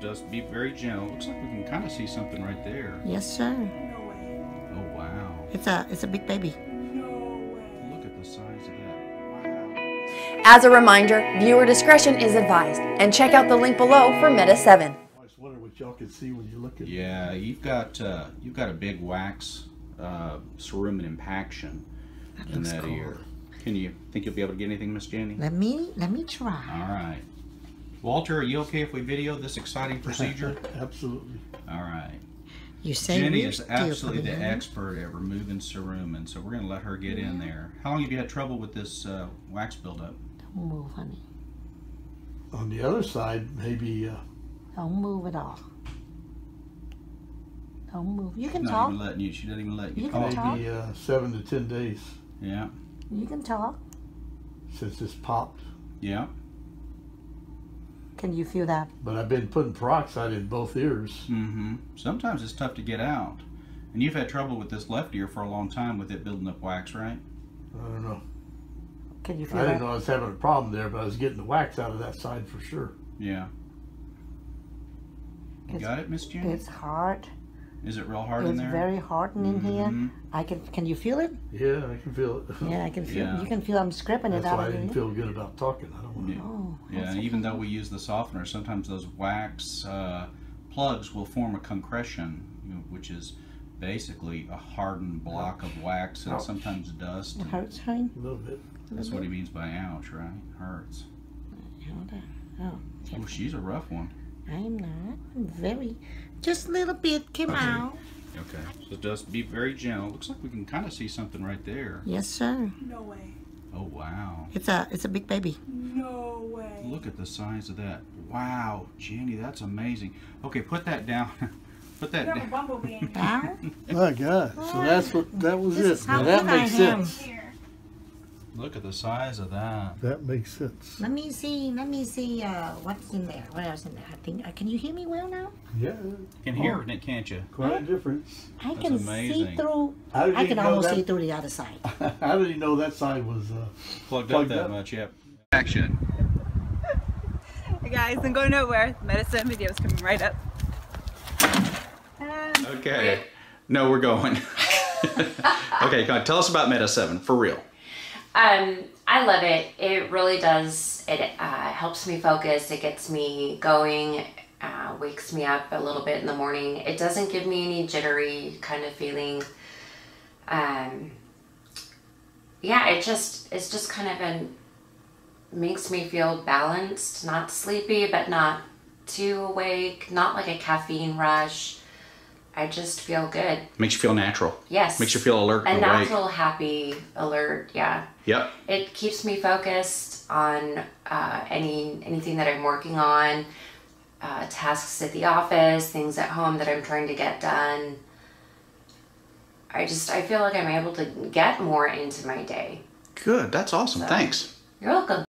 just be very gentle. Looks like we can kind of see something right there. Yes, sir. Oh, wow. It's a big baby. Look at the size of that. Wow. As a reminder, viewer discretion is advised, and check out the link below for Meta 7. I just wonder what y'all can see when you look at it. Yeah, you've got a big wax cerumen impaction in that cool. ear. Think you'll be able to get anything, Miss Jenny? Let me try. All right. Walter, are you okay if we video this exciting procedure? Absolutely. All right. You say Jenny we're is still absolutely the putting it in. expert at removing cerumen, so we're going to let her get in there. How long have you had trouble with this wax buildup? Don't move, honey. On the other side, maybe Don't move at all. Don't move. You can She's talk. not even letting you. She doesn't even let you You can talk. maybe 7 to 10 days Yeah. You can talk. since it's popped. Yeah. Can you feel that? But I've been putting peroxide in both ears. Mm-hmm. Sometimes it's tough to get out. And you've had trouble with this left ear for a long time with it building up wax, right? I don't know. Can you feel I didn't that? know I was having a problem there, but I was getting the wax out of that side for sure. Yeah. You got it, Miss Jenny? It's hard. Is it real hard in It's there? very hard in here. Can you feel it? Yeah, I can feel it. Yeah, I can feel. Yeah. You can feel I'm scraping it That's out why I of didn't here. feel good about talking. I don't want to. Yeah. Oh, Yeah, that's and even though we use the softener, sometimes those wax plugs will form a concretion, which is basically a hardened block of wax and Ouch. sometimes dust. It hurts, honey. A little bit. That's what he means by ouch, right? Hurts. Hold on. Oh, she's a rough one. I'm not. I'm very. Just a little bit came out. Okay, so just be very gentle. Looks like we can kind of see something right there. Yes, sir. No way. Oh, wow. It's a big baby. No way. Look at the size of that. Wow, Jenny, that's amazing. Okay, put that down. Put that You have a down. bumblebee in your Now, My God. So that was This is it. how Now that good I makes am. sense. ear. Look at the size of that. That makes sense. let me see. What's in there. What else in there? I think. Can you hear me well now? Yeah, You can hear it, can't you? quite a difference. I That's can see amazing. through. How did I you can know almost that- see through the other side. How did he know that side was Plugged Plugged up that up. much, yep. Action. Hey guys, I'm going nowhere. Medicine videos coming right up. Okay. No, we're going. Okay, come on, tell us about Meta 7, for real. I love it. It really does. It helps me focus. It gets me going. Wakes me up a little bit in the morning. It doesn't give me any jittery kind of feeling. Yeah, it's just kind of makes me feel balanced, not sleepy, but not too awake, not like a caffeine rush. I just feel good. Makes you feel natural. Yes. Makes you feel alert A and awake. natural, happy, alert, yeah. Yep. It keeps me focused on anything that I'm working on, tasks at the office, things at home that I'm trying to get done. I feel like I'm able to get more into my day. Good, that's awesome, thanks. You're welcome.